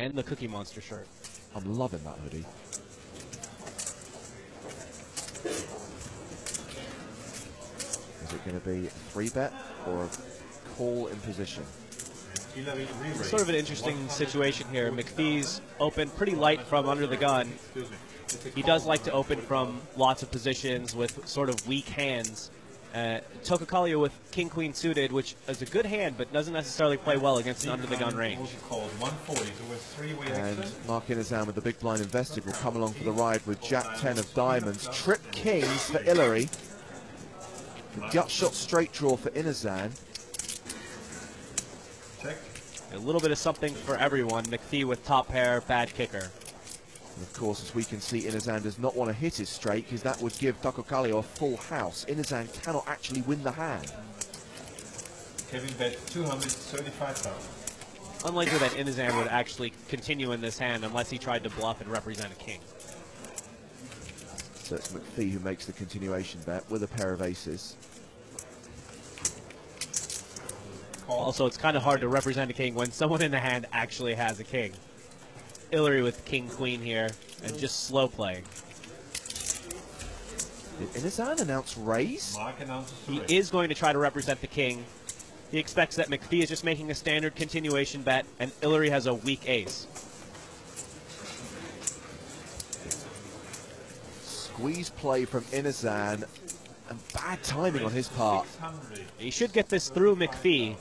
And the Cookie Monster shirt. I'm loving that hoodie. Is it going to be a 3-bet or a call in position? It's sort of an interesting situation here. McPhee's open pretty light from under the gun. He does like to open from lots of positions with sort of weak hands. Tokukalia with king-queen suited, which is a good hand, but doesn't necessarily play well against an under-the-gun range. And Mark Inazan with the big blind invested will come along for the ride with Jack-10 of diamonds. Trip kings for Hillary. The gut shot straight draw for Inazan. A little bit of something for everyone. McPhee with top pair, bad kicker. And of course, as we can see, Inazan does not want to hit his straight because that would give Tokukalia a full house. Inazan cannot actually win the hand. Kevin bet 235,000. Unlikely that Inazan would actually continue in this hand unless he tried to bluff and represent a king. So it's McPhee who makes the continuation bet with a pair of aces. Also, it's kind of hard to represent a king when someone in the hand actually has a king. Hillary with king-queen here, and just slow playing. Did Inazan announce raise? He is going to try to represent the king. He expects that McPhee is just making a standard continuation bet, and Hillary has a weak ace. Squeeze play from Inazan, and bad timing on his part. He should get this through McPhee,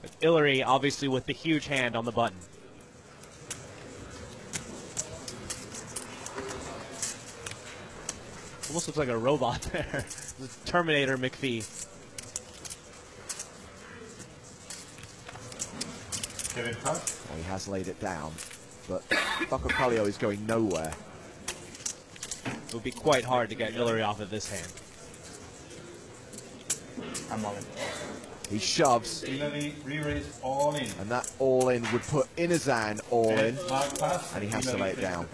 but Hillary obviously with the huge hand on the button. Almost looks like a robot there. The Terminator McPhee. Well, he has laid it down, but Tokukalia is going nowhere. It would be quite hard to get Hillary off of this hand. I'm on it. He shoves, all in. and that all in would put Inazan all in, and he has to lay it down.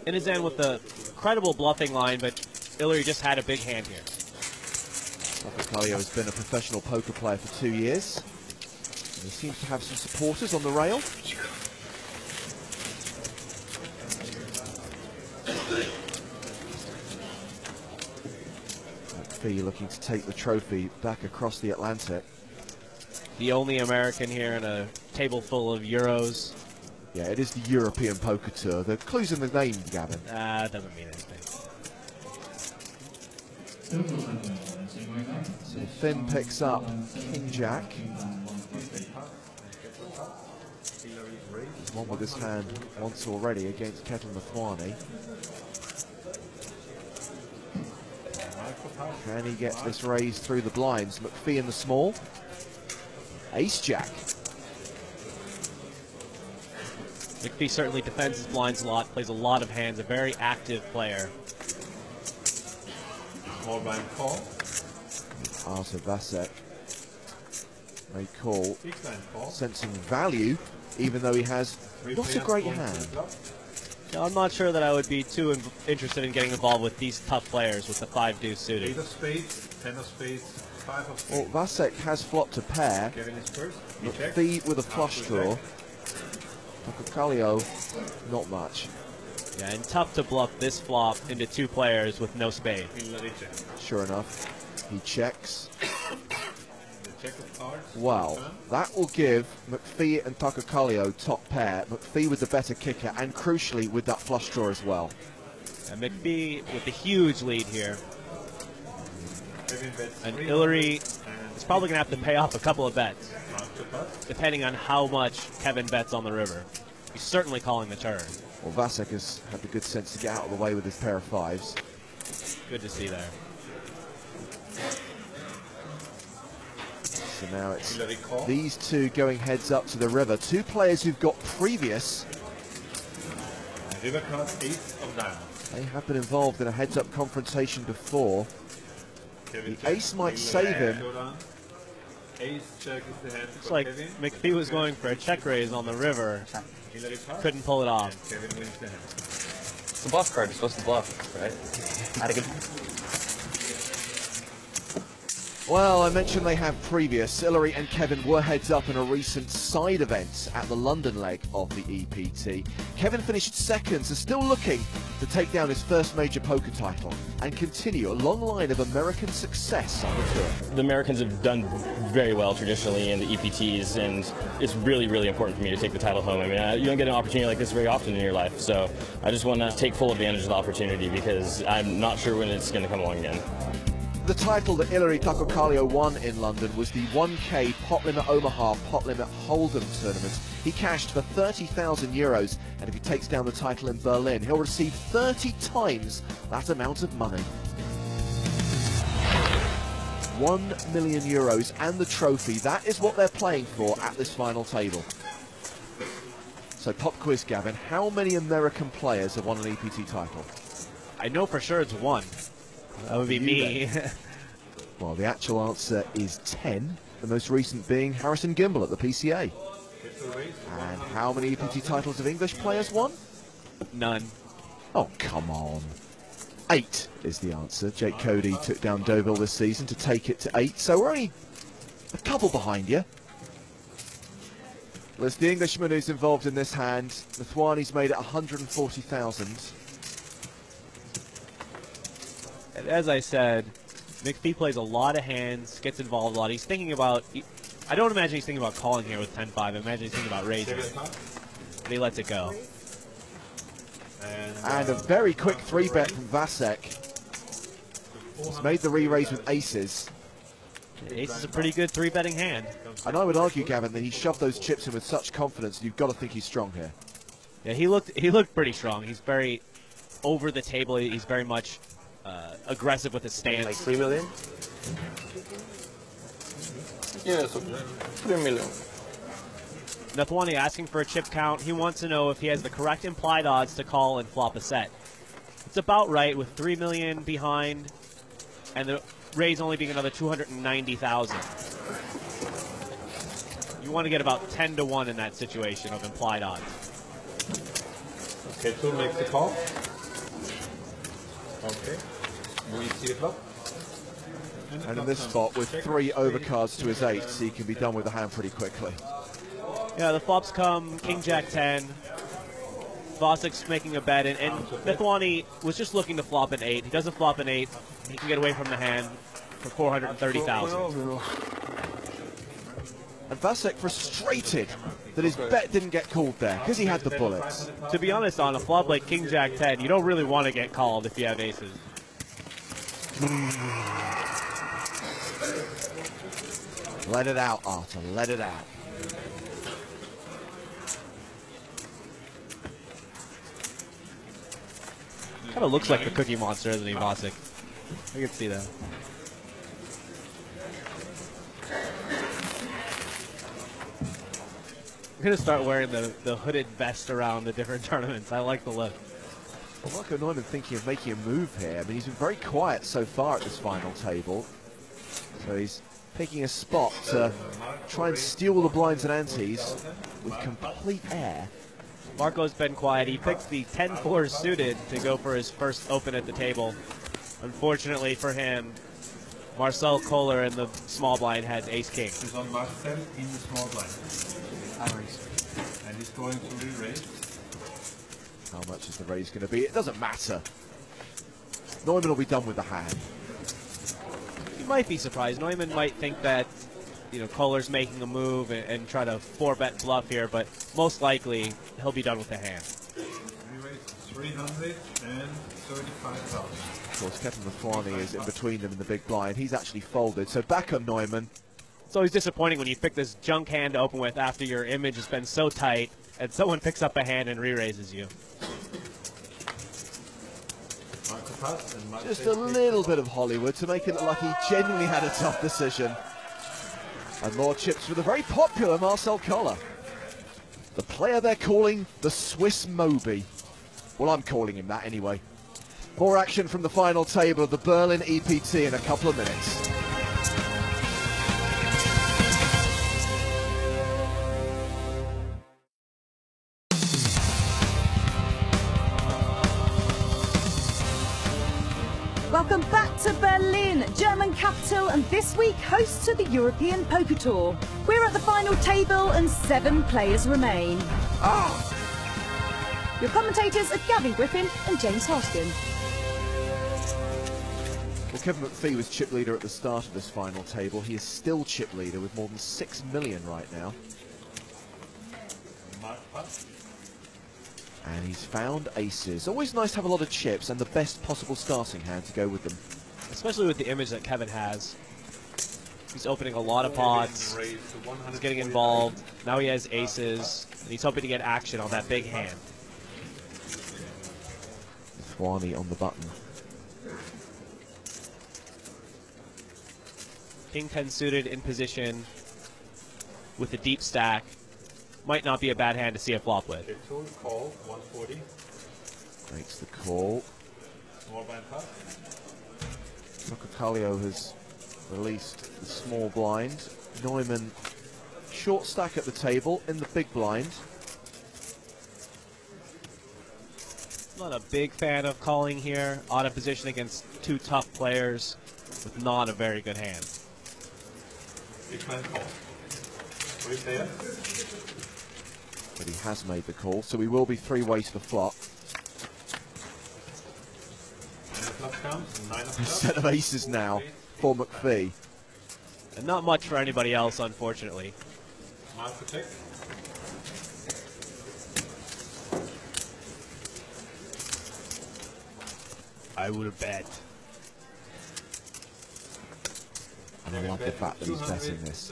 Inazan with the incredible bluffing line, but Hillary just had a big hand here. Tokukalia has been a professional poker player for 2 years. And he seems to have some supporters on the rail. McPhee looking to take the trophy back across the Atlantic. The only American here in a table full of Euros. Yeah, it is the European Poker Tour. The clue's in the name, Gavin. That doesn't mean anything. So Finn picks up King Jack. He's won with his hand once already against Ketel Mathwani. Can he get this raise through the blinds? McPhee in the small. Ace Jack. McPhee certainly defends his blinds a lot, plays a lot of hands, a very active player. Small blind call. Arthur Vasek may call, Big blind call. sensing value, even though he has not a great hand. Now, I'm not sure that I would be too interested in getting involved with these tough players with the 5-deuce suited. 8 of spades, 10 of spades, 5 of Well, spades. Vasek has flopped a pair. Kevin is first. He McPhee checks. with a flush draw. Tokukalia, not much. Yeah, and tough to bluff this flop into two players with no spade. Sure enough, he checks. Check of cards. Well, that will give McPhee and Tokukalia top pair. McPhee with the better kicker, and crucially with that flush draw as well. And McPhee with the huge lead here. Kevin bets And 300 Hillary and is probably going to have to pay off a couple of bets, mark to putt. depending on how much Kevin bets on the river. He's certainly calling the turn. Well, Vasek has had the good sense to get out of the way with his pair of fives. Good to see there. So now it's Hillary call. these two going heads up to the river. Two players who've got previous. River card, 8 of diamonds. They have been involved in a heads-up confrontation before. Kevin The checks. ace might Hillary save him. showdown. Ace check is the hand Looks for like Kevin. McPhee was going for a check raise on the river. Hillary pass. Couldn't pull it off. And Kevin wins the hand. It's a bluff card. You're supposed to bluff, right? Had a good. Well, I mentioned they have previous. Hillary and Kevin were heads up in a recent side event at the London leg of the EPT. Kevin finished second, so still looking to take down his first major poker title and continue a long line of American success on the tour. The Americans have done very well traditionally in the EPTs, and it's really, really important for me to take the title home. I mean, you don't get an opportunity like this very often in your life, so I just want to take full advantage of the opportunity because I'm not sure when it's going to come along again. The title that Ilari Takokalio won in London was the 1K Pot Limit Omaha Pot Limit Hold'em tournament. He cashed for €30,000, and if he takes down the title in Berlin, he'll receive 30 times that amount of money. €1 million and the trophy. That is what they're playing for at this final table. So pop quiz, Gavin, how many American players have won an EPT title? I know for sure it's one. That would be me. Well, the actual answer is 10, the most recent being Harrison Gimble at the PCA. And how many EPT titles have English players won? None. Oh, come on. 8 is the answer. Jake Cody took down Deauville this season to take it to 8, so we're only a couple behind you. Well, it's the Englishman who's involved in this hand. Nathwani's made it 140,000. As I said, McPhee plays a lot of hands, gets involved a lot. He's thinking about... I don't imagine he's thinking about calling here with 10-5. I imagine he's thinking about raising. But he lets it go. And a very quick 3-bet from Vasek. He's made the re-raise with aces. Ace is a pretty good 3-betting hand. And I would argue, Gavin, that he shoved those chips in with such confidence, you've got to think he's strong here. Yeah, he looked pretty strong. He's very over the table. He's very much... aggressive with his stance. Like 3 million? Yes, 3 million. Nathwani asking for a chip count. He wants to know if he has the correct implied odds to call and flop a set. It's about right with 3 million behind and the raise only being another 290,000. You want to get about 10 to 1 in that situation of implied odds. Okay, two makes the call. Okay. We see the flop. And in this spot, with 3 overcards to his 8s, he can be done with the hand pretty quickly. Yeah, the flops come King Jack 10. Vosik's making a bet, and Nathwani was just looking to flop an 8. He doesn't flop an 8. He can get away from the hand for 430,000. And Vasek frustrated that his bet didn't get called there, because he had the bullets. To be honest, on a flop like King Jack 10, you don't really want to get called if you have aces. Let it out, Arthur, let it out. Kind of looks like the Cookie Monster, doesn't he, Vasek? I can see that. I'm going to start wearing the hooded vest around the different tournaments. I like the look. Well, Marco Neumann thinking of making a move here. I mean, he's been very quiet so far at this final table. So he's picking a spot to try and steal the blinds and antes with complete air. Marco's been quiet. He picked the 10-4 suited to go for his first open at the table. Unfortunately for him, Marcel Kohler in the small blind has ace-king. He's on Marcel in the small blind. And he's going to re-raise. How much is the raise going to be? It doesn't matter. Neumann will be done with the hand. You might be surprised. Neumann might think that, you know, Kohler's making a move and try to 4-bet bluff here, but most likely he'll be done with the hand. Re-raise 335,000. Of course, Kevin Nathwani is in between them in the big blind. He's actually folded. So back on Neumann. It's always disappointing when you pick this junk hand to open with after your image has been so tight and someone picks up a hand and re-raises you. Just a little bit of Hollywood to make it look like he genuinely had a tough decision. And more chips for the very popular Marcel Kohler. The player they're calling the Swiss Moby. Well, I'm calling him that anyway. More action from the final table of the Berlin EPT in a couple of minutes. Welcome back to Berlin, German capital, and this week host to the European Poker Tour. We're at the final table and 7 players remain. Your commentators are Gavin Griffin and James Hoskin. Well, Kevin McPhee was chip leader at the start of this final table. He is still chip leader with more than 6 million right now. And he's found aces. Always nice to have a lot of chips and the best possible starting hand to go with them. Especially with the image that Kevin has. He's opening a lot of pots. He's getting involved. Now he has aces. And he's hoping to get action on that big hand. Thwani on the button. King 10 suited in position with a deep stack. Might not be a bad hand to see a flop with. Okay, two call, 140. Makes the call. Small blind pot. Rococalio has released the small blind. Neumann short stack at the table in the big blind. Not a big fan of calling here. Out of position against 2 tough players with not a very good hand. Big blind call. 3 player. But he has made the call, so we will be 3 ways for flop. A set of aces now for McPhee. And not much for anybody else, unfortunately. I will bet. And I love the fact that he's betting this.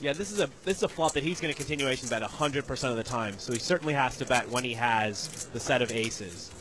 Yeah, this is a flop that he's going to continuation bet 100% of the time. So he certainly has to bet when he has the set of aces.